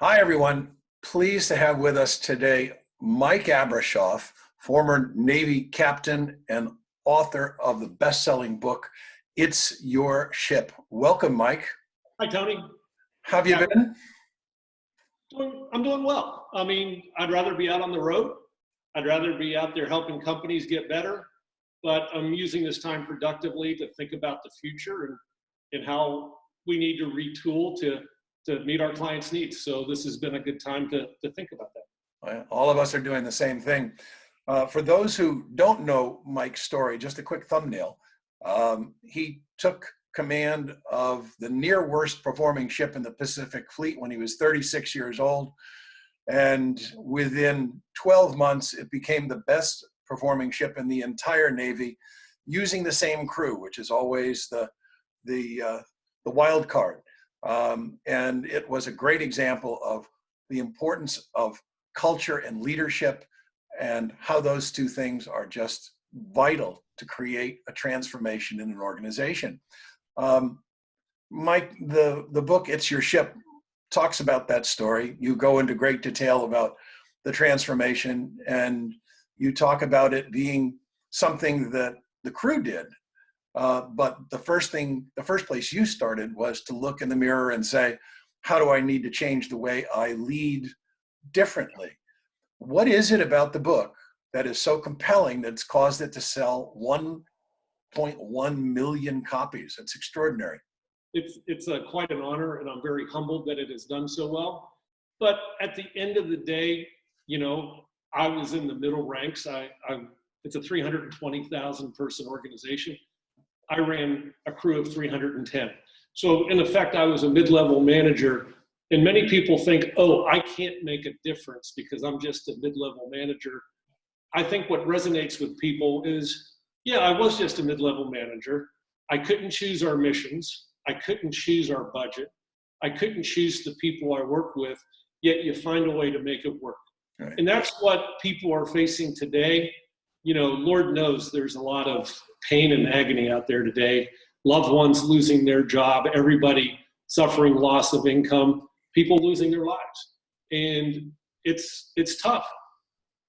Hi, everyone. Pleased to have with us today Mike Abrashoff, former Navy captain and author of the best-selling book, It's Your Ship. Welcome, Mike. Hi, Tony. How have you been? I'm doing well. I mean, I'd rather be out on the road. I'd rather be out there helping companies get better, but I'm using this time productively to think about the future and how we need to retool to meet our clients' needs. So this has been a good time to think about that. All of us are doing the same thing. For those who don't know Mike's story, just a quick thumbnail. He took command of the near worst performing ship in the Pacific Fleet when he was 36 years old. And within 12 months, it became the best performing ship in the entire Navy, using the same crew, which is always the wild card. And it was a great example of the importance of culture and leadership and how those two things are just vital to create a transformation in an organization. Mike, the book, It's Your Ship, talks about that story. You go into great detail about the transformation, and you talk about it being something that the crew did. But the first place you started was to look in the mirror and say, how do I need to change the way I lead differently? What is it about the book that is so compelling that's caused it to sell 1.1 million copies? It's extraordinary. It's quite an honor, and I'm very humbled that it has done so well. But at the end of the day, you know, I was in the middle ranks. It's a 320,000 person organization. I ran a crew of 310. So in effect, I was a mid-level manager. And many people think, oh, I can't make a difference because I'm just a mid-level manager. I think what resonates with people is, yeah, I was just a mid-level manager. I couldn't choose our missions. I couldn't choose our budget. I couldn't choose the people I work with, yet you find a way to make it work. Right. And that's what people are facing today. You know, Lord knows there's a lot of pain and agony out there today. Loved ones losing their job, everybody suffering loss of income, people losing their lives. And it's tough,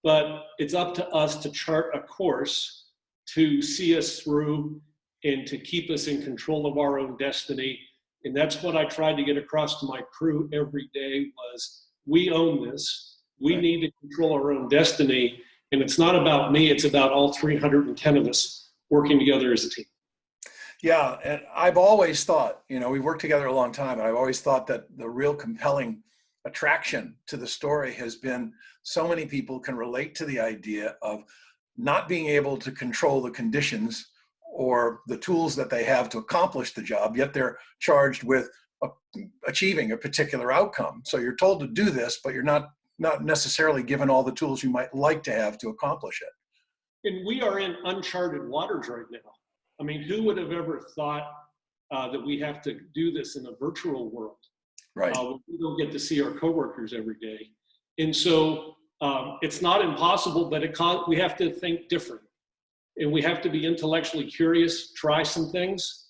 but it's up to us to chart a course to see us through and to keep us in control of our own destiny. And that's what I tried to get across to my crew every day was, we own this. We Right. need to control our own destiny. And it's not about me, it's about all 310 of us working together as a team. Yeah, and I've always thought, you know, we've worked together a long time, and I've always thought that the real compelling attraction to the story has been so many people can relate to the idea of not being able to control the conditions or the tools that they have to accomplish the job, yet they're charged with achieving a particular outcome. So you're told to do this, but you're not necessarily given all the tools you might like to have to accomplish it. And we are in uncharted waters right now. I mean, who would have ever thought that we have to do this in a virtual world? Right. We don't get to see our coworkers every day. And so it's not impossible, but we have to think different. And we have to be intellectually curious, try some things,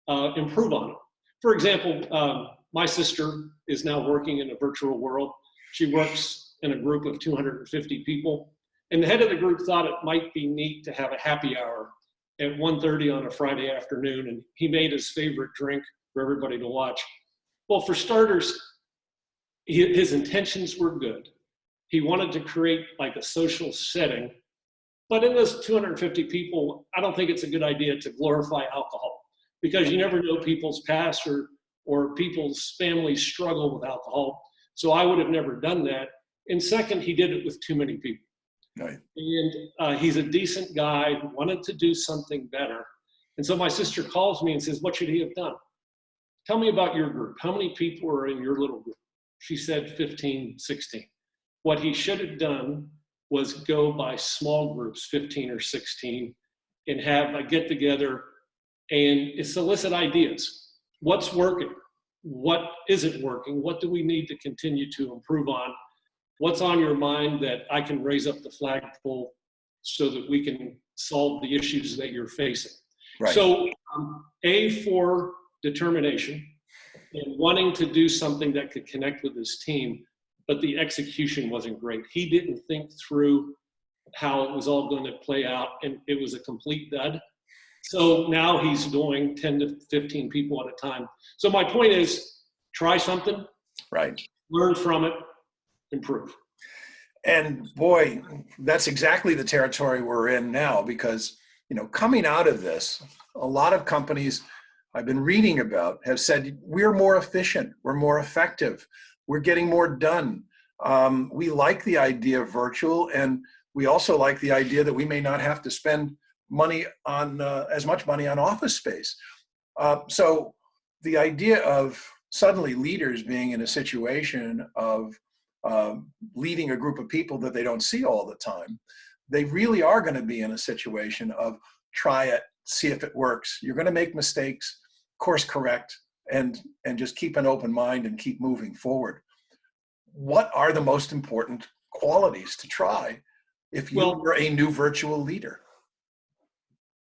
improve on it. For example, my sister is now working in a virtual world. She works in a group of 250 people. And the head of the group thought it might be neat to have a happy hour at 1:30 on a Friday afternoon. And he made his favorite drink for everybody to watch. Well, for starters, his intentions were good. He wanted to create like a social setting. But in those 250 people, I don't think it's a good idea to glorify alcohol because you never know people's past or people's families struggle with alcohol. So I would have never done that. And second, he did it with too many people. Right. And he's a decent guy who wanted to do something better. And so my sister calls me and says, what should he have done? Tell me about your group. How many people are in your little group? She said 15, 16. What he should have done was go by small groups, 15 or 16, and have a get together and solicit ideas. What's working? What isn't working? What do we need to continue to improve on? What's on your mind that I can raise up the flagpole so that we can solve the issues that you're facing? Right. So A, for determination, and wanting to do something that could connect with his team, but the execution wasn't great. He didn't think through how it was all going to play out, and it was a complete dud. So now he's doing 10 to 15 people at a time. So my point is, try something, Right. learn from it, improve. And boy, that's exactly the territory we're in now, because, you know, coming out of this, a lot of companies I've been reading about have said, we're more efficient, we're more effective, we're getting more done. We like the idea of virtual, and we also like the idea that we may not have to spend money on as much money on office space. So the idea of suddenly leaders being in a situation of leading a group of people that they don't see all the time, they really are going to be in a situation of try it, see if it works. You're going to make mistakes, course correct, and just keep an open mind and keep moving forward. What are the most important qualities to try if you were a new virtual leader?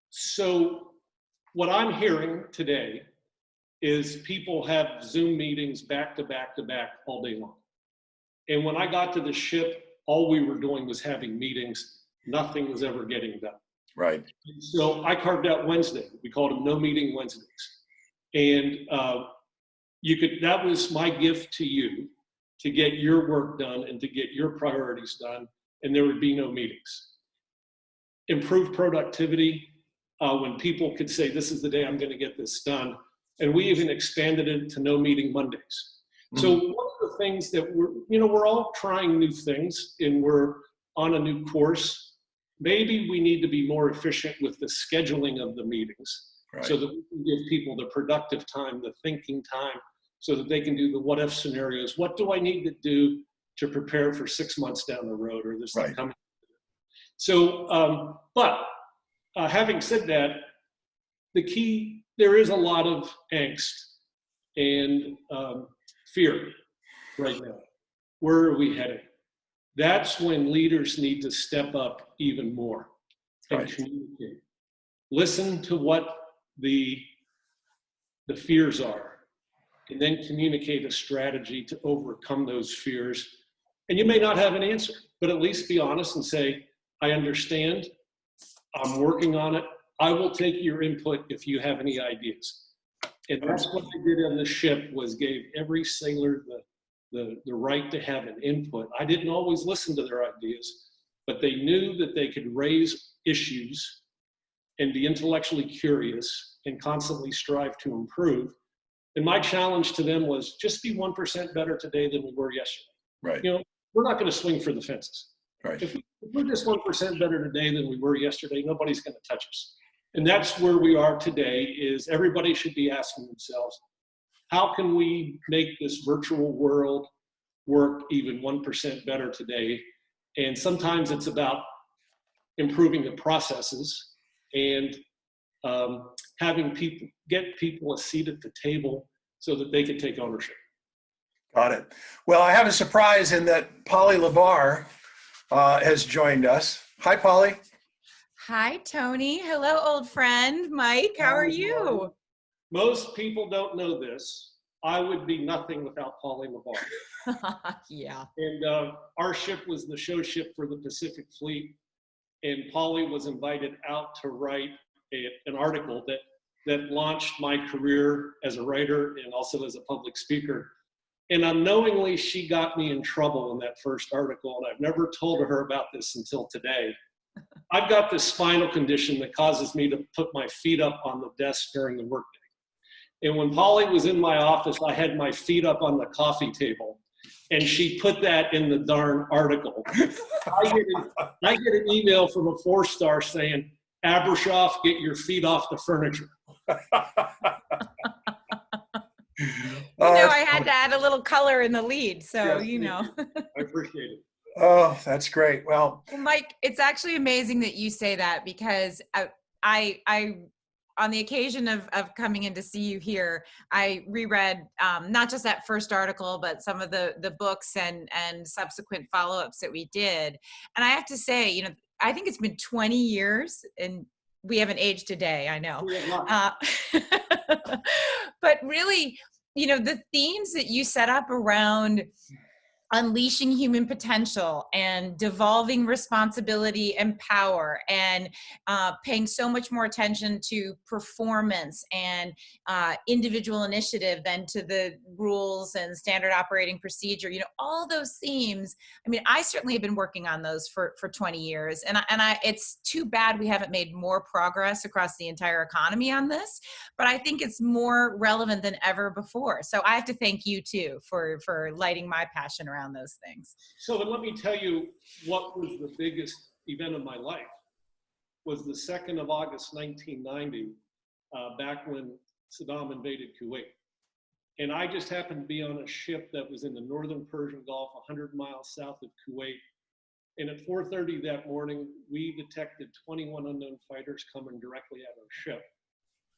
So what I'm hearing today is people have Zoom meetings back to back to back all day long. And when I got to the ship, all we were doing was having meetings. Nothing was ever getting done. Right. So I carved out Wednesday. We called them No Meeting Wednesdays. And that was my gift to you, to get your work done and to get your priorities done, and there would be no meetings. Improve productivity when people could say, this is the day I'm going to get this done. And we even expanded it to No Meeting Mondays. So one of the things that we're all trying new things, and we're on a new course. Maybe we need to be more efficient with the scheduling of the meetings, right, so that we can give people the productive time, the thinking time, so that they can do the what if scenarios. What do I need to do to prepare for 6 months down the road, or this thing coming? So, having said that, there is a lot of angst and fear right now. Where are we heading? That's when leaders need to step up even more and communicate. Listen to what the fears are, and then communicate a strategy to overcome those fears. And you may not have an answer, but at least be honest and say, I understand, I'm working on it, I will take your input if you have any ideas. And that's what I did on the ship, was gave every sailor the right to have an input. I didn't always listen to their ideas, but they knew that they could raise issues and be intellectually curious and constantly strive to improve. And my challenge to them was just be 1% better today than we were yesterday. Right. We're not going to swing for the fences. Right. If we're just 1% better today than we were yesterday, nobody's going to touch us. And that's where we are today, is everybody should be asking themselves, how can we make this virtual world work even 1% better today? And sometimes it's about improving the processes and having get people a seat at the table so that they can take ownership. Got it. Well, I have a surprise in that POLLY LaBARRE has joined us. Hi, Polly. Hi, Tony. Hello, old friend. Mike, how are you? Most people don't know this. I would be nothing without POLLY LaBARRE. Yeah. And our ship was the show ship for the Pacific Fleet. And Polly was invited out to write an article that launched my career as a writer and also as a public speaker. And unknowingly, she got me in trouble in that first article. And I've never told her about this until today. I've got this spinal condition that causes me to put my feet up on the desk during the workday. And when Polly was in my office, I had my feet up on the coffee table, and she put that in the darn article. I get an email from a 4-star saying, Abrashoff, get your feet off the furniture. I had to add a little color in the lead, so I appreciate it. Oh, that's great. Well, Mike, it's actually amazing that you say that, because I on the occasion of coming in to see you here, I reread not just that first article, but some of the books and subsequent follow-ups that we did. And I have to say, I think it's been 20 years, and we haven't aged a day, I know. We have not. But really, you know, the themes that you set up around unleashing human potential and devolving responsibility and power and paying so much more attention to performance and individual initiative than to the rules and standard operating procedure, you know, all those themes. I mean, I certainly have been working on those for 20 years. And it's too bad we haven't made more progress across the entire economy on this, but I think it's more relevant than ever before. So I have to thank you too for lighting my passion around those things. So then let me tell you what was the biggest event of my life. Was the 2nd of August 1990, back when Saddam invaded Kuwait. And I just happened to be on a ship that was in the northern Persian Gulf, 100 miles south of Kuwait. And at 4:30 that morning, we detected 21 unknown fighters coming directly at our ship.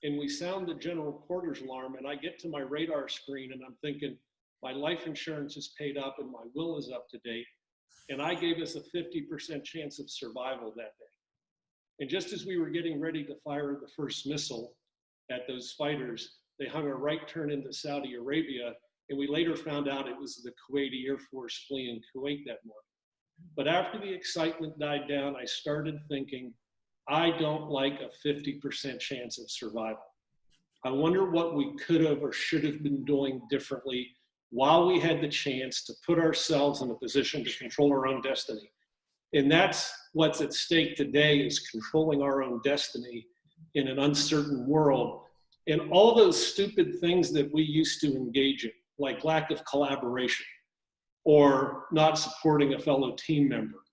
And we sound the general quarters alarm, and I get to my radar screen and I'm thinking, my life insurance is paid up and my will is up to date. And I gave us a 50% chance of survival that day. And just as we were getting ready to fire the first missile at those fighters, they hung a right turn into Saudi Arabia. And we later found out it was the Kuwaiti Air Force fleeing Kuwait that morning. But after the excitement died down, I started thinking, I don't like a 50% chance of survival. I wonder what we could have or should have been doing differently while we had the chance to put ourselves in a position to control our own destiny. And that's what's at stake today, is controlling our own destiny in an uncertain world. And all those stupid things that we used to engage in, like lack of collaboration, or not supporting a fellow team member,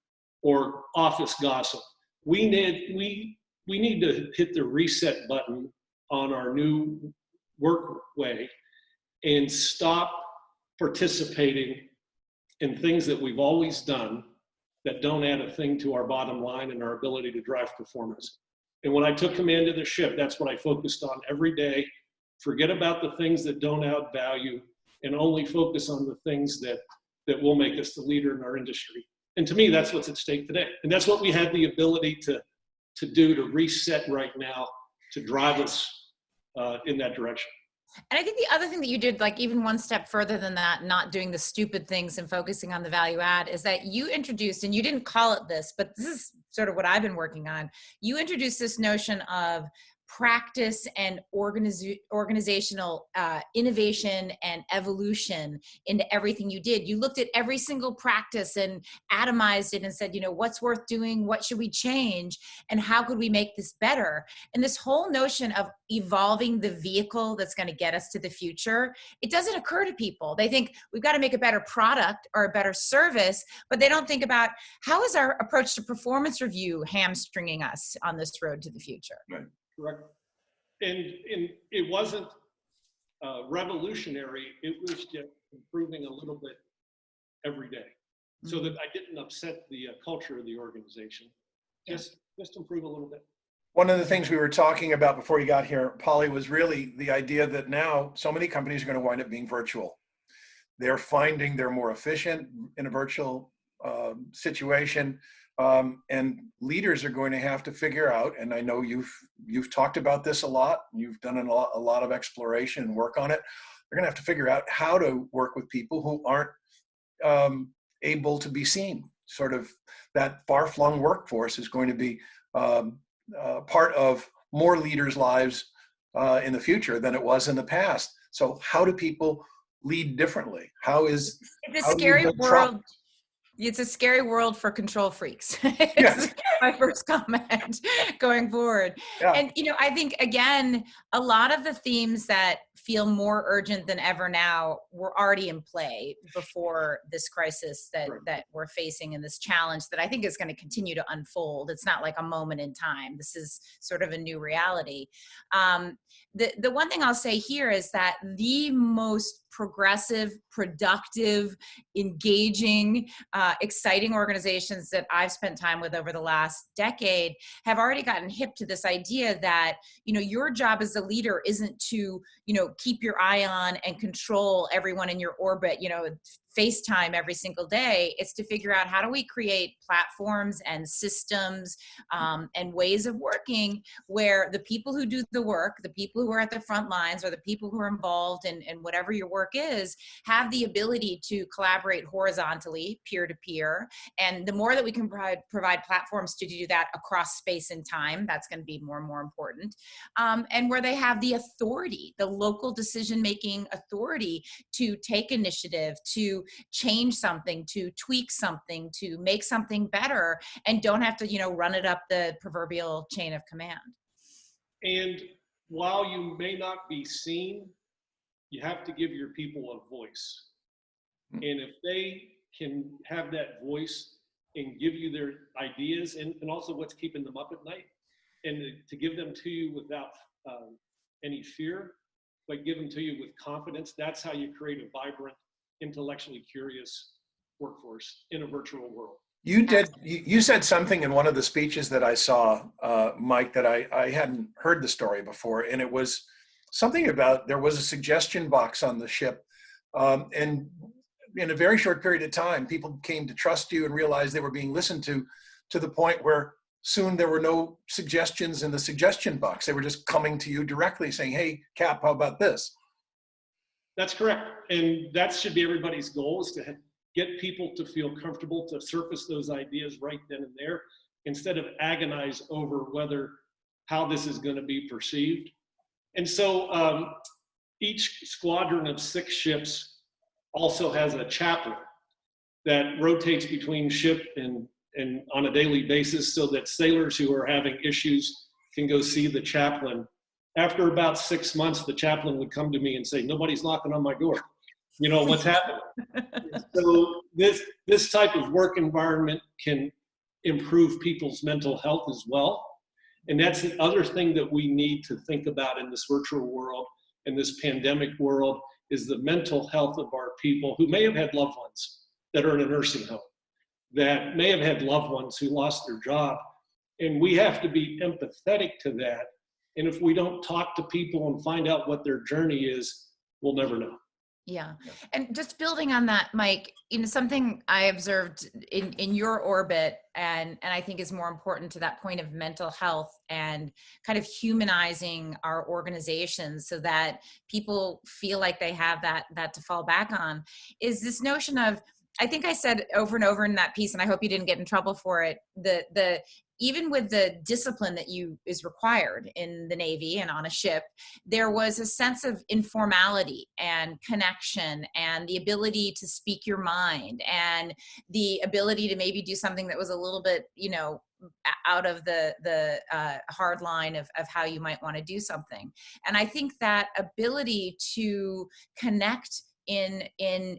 or office gossip. We need to hit the reset button on our new work way and stop participating in things that we've always done that don't add a thing to our bottom line and our ability to drive performance. And when I took command of the ship, that's what I focused on every day. Forget about the things that don't add value and only focus on the things that will make us the leader in our industry. And to me, that's what's at stake today. And that's what we have the ability to do, to reset right now, to drive us in that direction. And I think the other thing that you did, like even one step further than that, not doing the stupid things and focusing on the value add, is that you introduced, and you didn't call it this, but this is sort of what I've been working on. You introduced this notion of practice and organizational innovation and evolution into everything you did. You looked at every single practice and atomized it and said, you know, what's worth doing? What should we change? And how could we make this better? And this whole notion of evolving the vehicle that's going to get us to the future, it doesn't occur to people. They think we've got to make a better product or a better service, but they don't think about how is our approach to performance review hamstringing us on this road to the future. Right. Correct. And it wasn't revolutionary. It was just improving a little bit every day, so that I didn't upset the culture of the organization. Just improve a little bit. One of the things we were talking about before you got here, Polly, was really the idea that now so many companies are going to wind up being virtual. They're finding they're more efficient in a virtual situation. And leaders are going to have to figure out, and I know you've talked about this a lot, you've done a lot of exploration and work on it. They're going to have to figure out how to work with people who aren't able to be seen. Sort of that far-flung workforce is going to be part of more leaders' lives in the future than it was in the past. So how do people lead differently? It's a scary world. It's a scary world for control freaks. Yes. My first comment going forward. Yeah. And, you know, I think, again, a lot of the themes that feel more urgent than ever now were already in play before this crisis that we're facing, and this challenge that I think is going to continue to unfold. It's not like a moment in time. This is sort of a new reality. The one thing I'll say here is that the most progressive, productive, engaging, exciting organizations that I've spent time with over the last decade have already gotten hip to this idea that, you know, your job as a leader isn't to, you know, keep your eye on and control everyone in your orbit, you know, FaceTime every single day. It's to figure out, how do we create platforms and systems and ways of working where the people who do the work, the people who are at the front lines, or the people who are involved in whatever your work is, have the ability to collaborate horizontally, peer-to-peer. And the more that we can provide platforms to do that across space and time, that's going to be more and more important. And where they have the authority, the local decision-making authority to take initiative, to change something, to tweak something, to make something better, and don't have to, run it up the proverbial chain of command. And while you may not be seen, you have to give your people a voice. And if they can have that voice and give you their ideas, and also what's keeping them up at night, and to give them to you without any fear, but give them to you with confidence, that's how you create a vibrant, intellectually curious workforce in a virtual world. You said something in one of the speeches that I saw, Mike, that I hadn't heard the story before, and it was something about there was a suggestion box on the ship, and in a very short period of time, people came to trust you and realized they were being listened to the point where soon there were no suggestions in the suggestion box. They were just coming to you directly saying, hey, Cap, how about this? That's correct. And that should be everybody's goal, is to get people to feel comfortable to surface those ideas right then and there, instead of agonize over how this is going to be perceived. And so each squadron of 6 ships also has a chaplain that rotates between ship and on a daily basis, so that sailors who are having issues can go see the chaplain. After about 6 months, the chaplain would come to me and say, nobody's knocking on my door. What's happening? So this type of work environment can improve people's mental health as well. And that's the other thing that we need to think about in this virtual world, in this pandemic world, is the mental health of our people who may have had loved ones that are in a nursing home, that may have had loved ones who lost their job. And we have to be empathetic to that. And if we don't talk to people and find out what their journey is, we'll never know. Yeah. And just building on that, Mike, something I observed in your orbit, and I think is more important to that point of mental health and kind of humanizing our organizations so that people feel like they have that to fall back on, is this notion of, I think I said over and over in that piece, and I hope you didn't get in trouble for it, even with the discipline that is required in the Navy and on a ship, there was a sense of informality and connection and the ability to speak your mind and the ability to maybe do something that was a little bit, out of the hard line of how you might want to do something. And I think that ability to connect in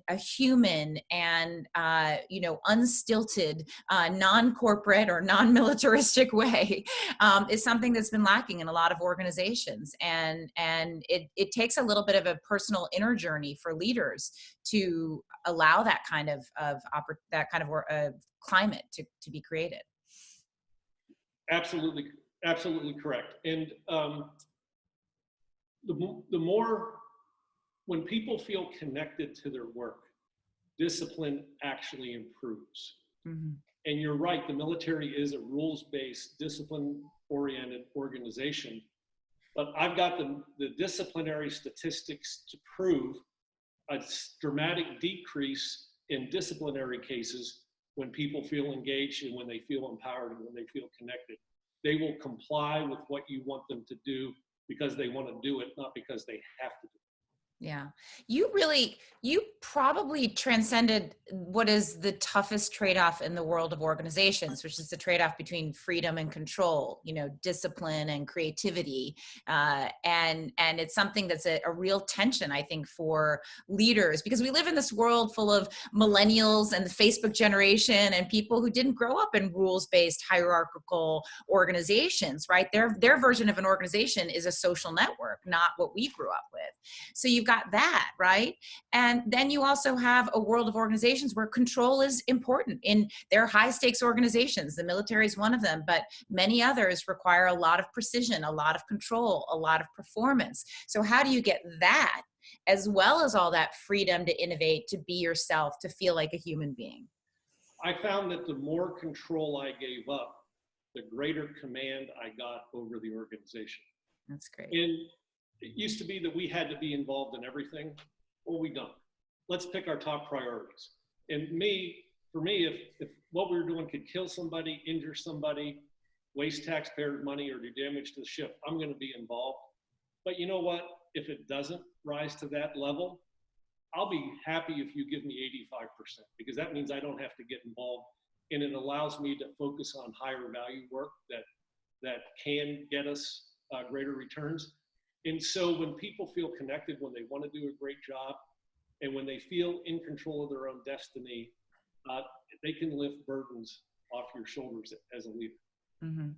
a human and unstilted, non-corporate or non-militaristic way is something that's been lacking in a lot of organizations, and it takes a little bit of a personal inner journey for leaders to allow that kind of climate to be created. Absolutely correct. And the more, when people feel connected to their work, discipline actually improves. Mm-hmm. And you're right, the military is a rules-based, discipline-oriented organization. But I've got the disciplinary statistics to prove a dramatic decrease in disciplinary cases when people feel engaged and when they feel empowered and when they feel connected. They will comply with what you want them to do because they want to do it, not because they have to do it. Yeah. You probably transcended what is the toughest trade-off in the world of organizations, which is the trade-off between freedom and control, discipline and creativity. And it's something that's a real tension, I think, for leaders, because we live in this world full of millennials and the Facebook generation and people who didn't grow up in rules-based hierarchical organizations, right? Their version of an organization is a social network, not what we grew up with. So you've got that, right? And then you also have a world of organizations where control is important. In their high stakes organizations, the military is one of them, but many others require a lot of precision, a lot of control, a lot of performance. So how do you get that as well as all that freedom to innovate, to be yourself, to feel like a human being? I found that the more control I gave up, the greater command I got over the organization. That's great. And it used to be that we had to be involved in everything. Well, we don't. Let's pick our top priorities. And for me, if what we were doing could kill somebody, injure somebody, waste taxpayer money, or do damage to the ship, I'm going to be involved. But you know what? If it doesn't rise to that level, I'll be happy if you give me 85%, because that means I don't have to get involved, and it allows me to focus on higher value work that can get us greater returns. And so when people feel connected, when they want to do a great job, and when they feel in control of their own destiny, they can lift burdens off your shoulders as a leader. Mm-hmm.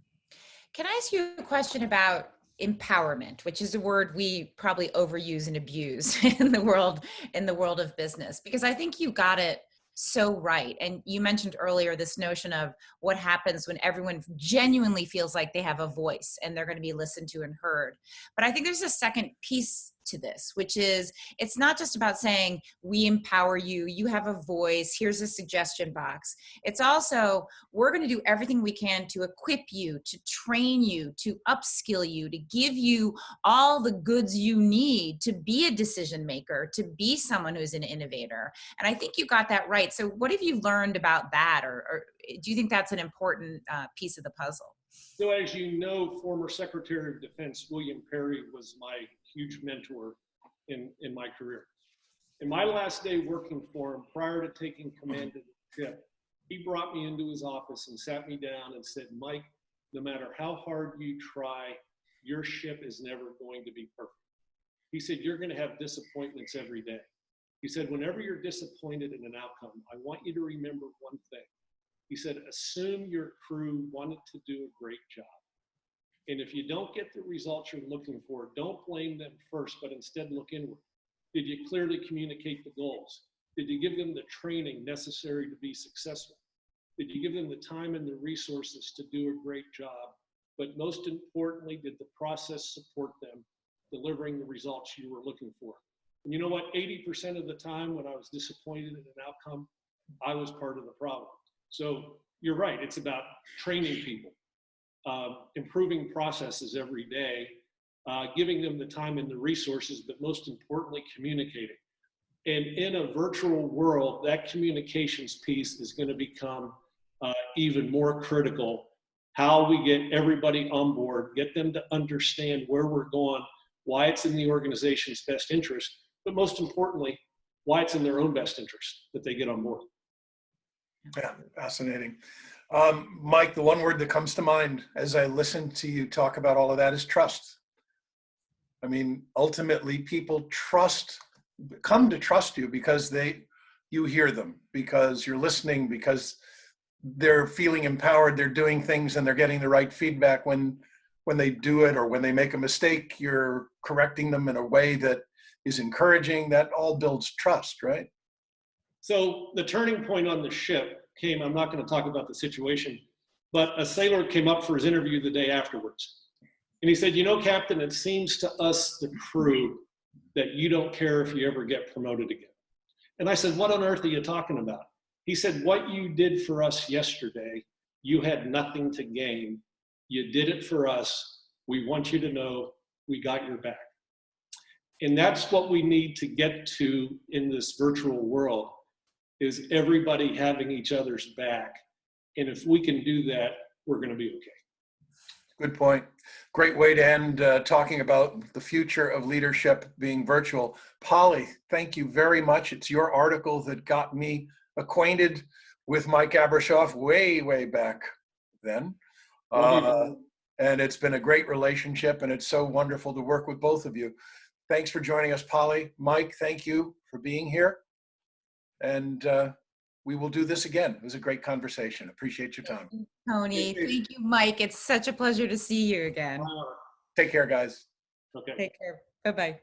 Can I ask you a question about empowerment, which is a word we probably overuse and abuse in the world of business? Because I think you got it so right. And you mentioned earlier this notion of what happens when everyone genuinely feels like they have a voice and they're going to be listened to and heard. But I think there's a second piece to this, which is it's not just about saying we empower you, you have a voice, here's a suggestion box. It's also we're going to do everything we can to equip you, to train you, to upskill you, to give you all the goods you need to be a decision maker, to be someone who's an innovator. And I think you got that right. So what have you learned about that, or do you think that's an important piece of the puzzle? So as you know, former Secretary of Defense William Perry was my huge mentor in my career. In my last day working for him, prior to taking command of the ship, he brought me into his office and sat me down and said, Mike, no matter how hard you try, your ship is never going to be perfect. He said, you're going to have disappointments every day. He said, whenever you're disappointed in an outcome, I want you to remember one thing. He said, assume your crew wanted to do a great job. And if you don't get the results you're looking for, don't blame them first, but instead look inward. Did you clearly communicate the goals? Did you give them the training necessary to be successful? Did you give them the time and the resources to do a great job? But most importantly, did the process support them delivering the results you were looking for? And you know what? 80% of the time when I was disappointed in an outcome, I was part of the problem. So you're right. It's about training people, improving processes every day, giving them the time and the resources, but most importantly, communicating. And in a virtual world, that communications piece is going to become even more critical. How we get everybody on board, get them to understand where we're going, why it's in the organization's best interest, but most importantly, why it's in their own best interest that they get on board. Yeah, fascinating. Mike, the one word that comes to mind as I listen to you talk about all of that is trust. I mean, ultimately, people come to trust you because you hear them, because you're listening, because they're feeling empowered, they're doing things, and they're getting the right feedback when they do it, or when they make a mistake, you're correcting them in a way that is encouraging. That all builds trust, right? So the turning point on the ship came, I'm not going to talk about the situation, but a sailor came up for his interview the day afterwards. And he said, you know, Captain, it seems to us, the crew, that you don't care if you ever get promoted again. And I said, what on earth are you talking about? He said, what you did for us yesterday, you had nothing to gain. You did it for us. We want you to know we got your back. And that's what we need to get to in this virtual world, is everybody having each other's back. And if we can do that, we're going to be okay. Good point. Great way to end talking about the future of leadership being virtual. Polly, thank you very much. It's your article that got me acquainted with Mike Abrashoff way, way back then. And it's been a great relationship, and it's so wonderful to work with both of you. Thanks for joining us, Polly. Mike, thank you for being here. And we will do this again. It was a great conversation. Appreciate your time. Tony, thank you, Mike. It's such a pleasure to see you again. Take care, guys. Okay. Take care. Bye-bye.